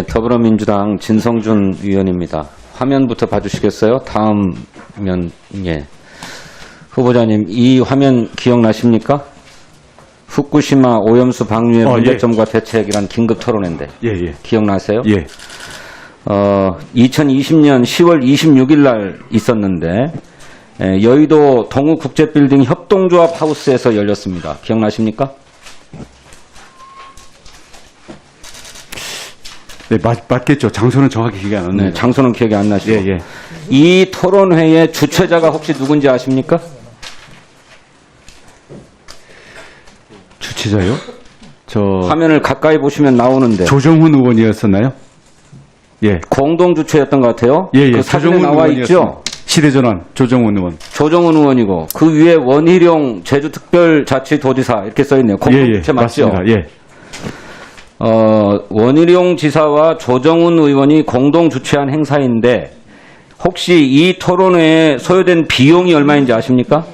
더불어민주당 진성준 의원입니다. 화면부터 봐주시겠어요? 다음 면, 예. 후보자님, 이 화면 기억나십니까? 후쿠시마 오염수 방류의 문제점과 대책이란 긴급 토론회인데. 예. 기억나세요? 예. 2020년 10월 26일 날 있었는데, 여의도 동우국제빌딩 협동조합 하우스에서 열렸습니다. 기억나십니까? 네, 맞겠죠. 장소는 정확히 기억이 안 나네요. 네, 장소는 기억이 안 나시고. 예. 이 토론회의 주최자가 혹시 누군지 아십니까? 주최자요? 화면을 가까이 보시면 나오는데. 조정훈 의원이었었나요? 예. 공동 주최였던 것 같아요. 예. 그 사진에 나와 있죠. 시대전환 조정훈 의원. 조정훈 의원이고 그 위에 원희룡 제주특별자치도지사 이렇게 써 있네요. 공동 주최 맞죠? 맞습니다. 예. 원희룡 지사와 조정훈 의원이 공동 주최한 행사인데 혹시 이 토론회에 소요된 비용이 얼마인지 아십니까?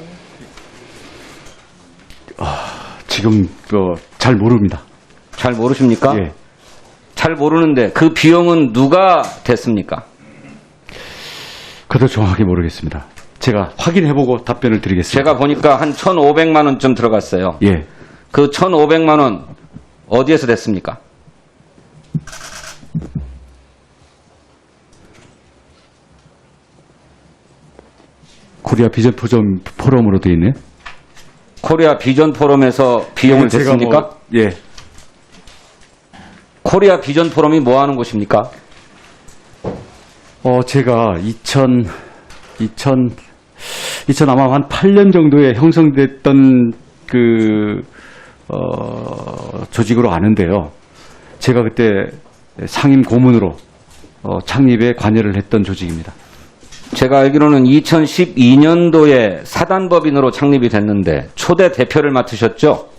지금 잘 모릅니다. 잘 모르십니까? 예. 잘 모르는데 그 비용은 누가 됐습니까? 그것도 정확히 모르겠습니다. 제가 확인해보고 답변을 드리겠습니다. 제가 보니까 한 1,500만 원쯤 들어갔어요. 예. 그 1,500만 원 어디에서 됐습니까? 코리아 비전 포럼으로 되어 있네요. 코리아 비전 포럼에서 비용을 댔습니까? 예. 코리아 비전 포럼이 뭐 하는 곳입니까? 제가 2000 아마 한 8년 정도에 형성됐던 조직으로 아는데요. 제가 그때 상임 고문으로 창립에 관여를 했던 조직입니다. 제가 알기로는 2012년도에 사단법인으로 창립이 됐는데 초대 대표를 맡으셨죠?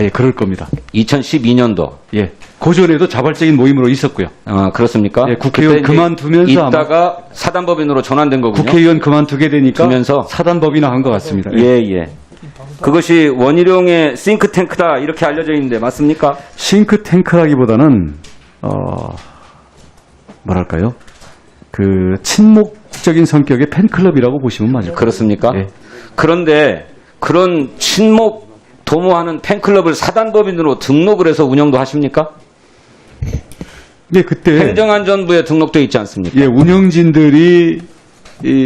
예, 그럴 겁니다. 2012년도. 예. 고전에도 자발적인 모임으로 있었고요. 그렇습니까? 예, 국회의원 그만두면서 있다가 사단법인으로 전환된 거군요. 국회의원 그만두게 되니까 두면서 사단법인화 한 것 같습니다. 예. 그것이 원희룡의 싱크탱크다 이렇게 알려져 있는데 맞습니까? 싱크탱크라기보다는 뭐랄까요? 친목적인 성격의 팬클럽이라고 보시면 맞을 거예요. 그렇습니까? 예. 그런데 그런 친목 도모하는 팬클럽을 사단법인으로 등록을 해서 운영도 하십니까? 네, 그때 행정안전부에 등록돼 있지 않습니까? 예, 운영진들이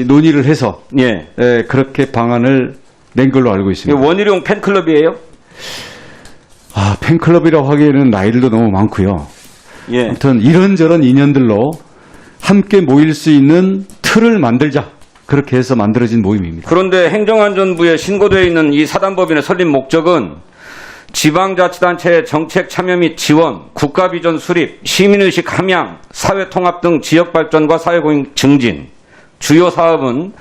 논의를 해서 예. 그렇게 방안을 낸 걸로 알고 있습니다. 원희룡 팬클럽이에요? 팬클럽이라고 하기에는 나이들도 너무 많고요. 예. 아무튼 이런저런 인연들로 함께 모일 수 있는 틀을 만들자. 그렇게 해서 만들어진 모임입니다. 그런데 행정안전부에 신고되어 있는 이 사단법인의 설립 목적은 지방자치단체의 정책 참여 및 지원, 국가비전 수립, 시민의식 함양, 사회통합 등 지역발전과 사회공익 증진. 주요 사업은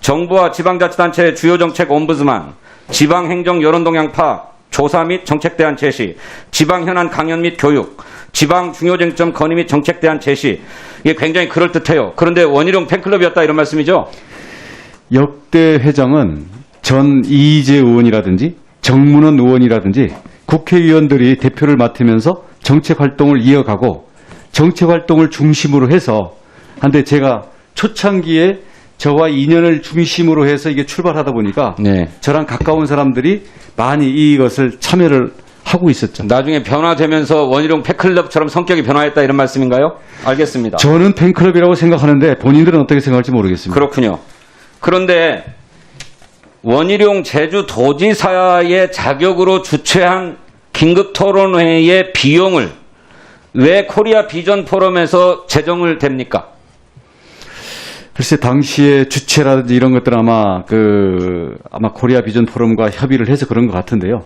정부와 지방자치단체의 주요 정책 옴부드만, 지방행정 여론동향 파악, 조사 및 정책 대안 제시, 지방 현안 강연 및 교육, 지방 중요 쟁점 건의 및 정책 대안 제시. 이게 굉장히 그럴듯해요. 그런데 원희룡 팬클럽이었다 이런 말씀이죠? 역대 회장은 전 이희재 의원이라든지 정문원 의원이라든지 국회의원들이 대표를 맡으면서 정책 활동을 이어가고 정책 활동을 중심으로 해서 한데 제가 초창기에 저와 인연을 중심으로 해서 이게 출발하다 보니까 네. 저랑 가까운 사람들이 많이 이것을 참여를 하고 있었죠. 나중에 변화되면서 원희룡 팬클럽처럼 성격이 변화했다 이런 말씀인가요? 알겠습니다. 저는 팬클럽이라고 생각하는데 본인들은 어떻게 생각할지 모르겠습니다. 그렇군요. 그런데 원희룡 제주도지사의 자격으로 주최한 긴급토론회의 비용을 왜 코리아 비전 포럼에서 제정을 됩니까? 글쎄 당시에 주최라든지 이런 것들은 아마 코리아 비전 포럼과 협의를 해서 그런 것 같은데요.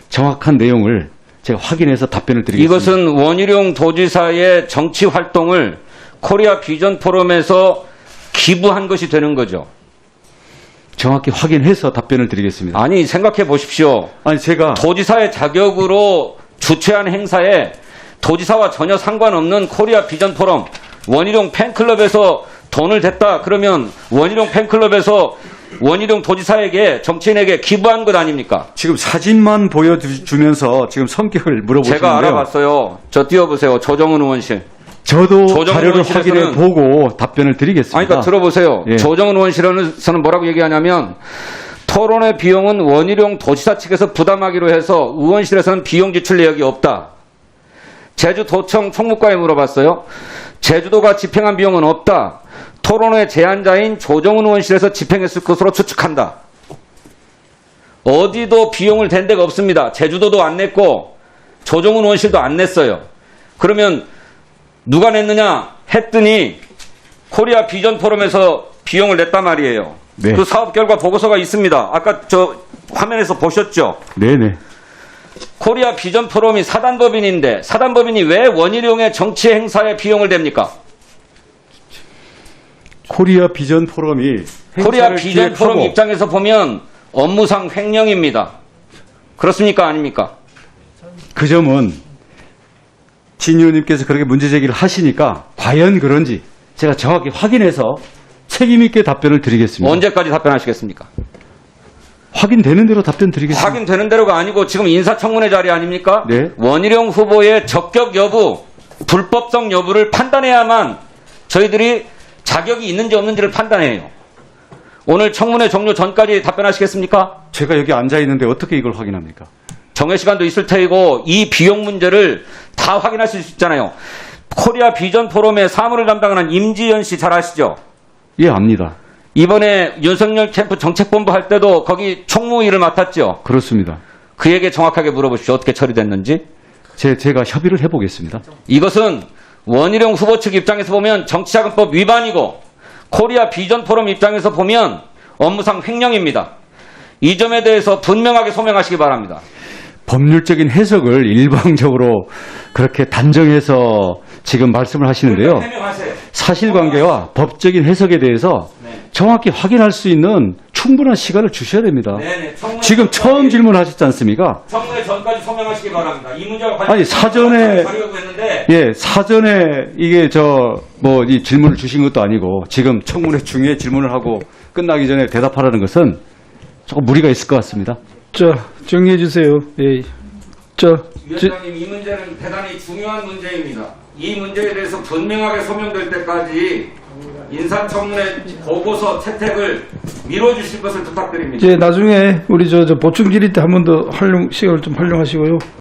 정확한 내용을 제가 확인해서 답변을 드리겠습니다. 이것은 원희룡 도지사의 정치 활동을 코리아 비전 포럼에서 기부한 것이 되는 거죠. 정확히 확인해서 답변을 드리겠습니다. 아니 생각해 보십시오. 제가 도지사의 자격으로 주최한 행사에 도지사와 전혀 상관없는 코리아 비전 포럼 원희룡 팬클럽에서 돈을 댔다 그러면 원희룡 팬클럽에서 원희룡 도지사에게 정치인에게 기부한 것 아닙니까? 지금 사진만 보여주면서 지금 성격을 물어보시는데요. 제가 알아봤어요. 저 띄워보세요. 조정은 의원실. 저도 조정은 자료를 의원실에서는- 확인해 보고 답변을 드리겠습니다. 아니, 그러니까 들어보세요. 예. 조정은 의원실에서는 뭐라고 얘기하냐면 토론회 비용은 원희룡 도지사 측에서 부담하기로 해서 의원실에서는 비용 지출 내역이 없다. 제주도청 총무과에 물어봤어요. 제주도가 집행한 비용은 없다. 토론회 제안자인 조정은 의원실에서 집행했을 것으로 추측한다. 어디도 비용을 댄 데가 없습니다. 제주도도 안 냈고 조정은 의원실도 안 냈어요. 그러면 누가 냈느냐 했더니 코리아 비전 포럼에서 비용을 냈단 말이에요. 네. 그 사업 결과 보고서가 있습니다. 아까 저 화면에서 보셨죠? 네네. 코리아 비전 포럼이 사단법인인데 사단법인이 왜 원희룡의 정치 행사에 비용을 댑니까? 코리아 비전 포럼이 코리아 행사를 비전 포럼 기획하고 입장에서 보면 업무상 횡령입니다. 그렇습니까? 아닙니까? 그 점은 진 의원님께서 그렇게 문제 제기를 하시니까 과연 그런지 제가 정확히 확인해서 책임 있게 답변을 드리겠습니다. 언제까지 답변하시겠습니까? 확인되는 대로 답변 드리겠습니다. 확인되는 대로가 아니고 지금 인사청문회 자리 아닙니까? 네. 원희룡 후보의 적격 여부, 불법성 여부를 판단해야만 저희들이 자격이 있는지 없는지를 판단해요. 오늘 청문회 종료 전까지 답변하시겠습니까? 제가 여기 앉아 있는데 어떻게 이걸 확인합니까? 정해 시간도 있을 테이고 이 비용 문제를 다 확인하실 수 있잖아요. 코리아 비전 포럼의 사무를 담당하는 임지연 씨 잘 아시죠? 예, 압니다. 이번에 윤석열 캠프 정책본부 할 때도 거기 총무 일을 맡았죠. 그렇습니다. 그에게 정확하게 물어보십시오. 어떻게 처리됐는지. 제가 협의를 해보겠습니다. 이것은 원희룡 후보 측 입장에서 보면 정치자금법 위반이고 코리아 비전 포럼 입장에서 보면 업무상 횡령입니다. 이 점에 대해서 분명하게 소명하시기 바랍니다. 법률적인 해석을 일방적으로 그렇게 단정해서 지금 말씀을 하시는데요. 해명하세요. 사실관계와 법적인 해석에 대해서 네. 정확히 확인할 수 있는 충분한 시간을 주셔야 됩니다. 네네. 청문회 지금 전까지- 처음 질문하셨지 않습니까? 청문회 전까지 소명하시기 바랍니다. 이 문제와 아니, 사전에- 하려고 했는데 예, 사전에 이게 이 질문을 주신 것도 아니고 지금 청문회 중에 질문을 하고 끝나기 전에 대답하라는 것은 조금 무리가 있을 것 같습니다. 정리해 주세요. 예. 위원장님, 이 문제는 대단히 중요한 문제입니다. 이 문제에 대해서 분명하게 소명될 때까지 인사청문회 보고서 채택을 미뤄주실 것을 부탁드립니다. 이제 나중에 우리 보충 질의 때 한 번 더 시간을 좀 활용하시고요.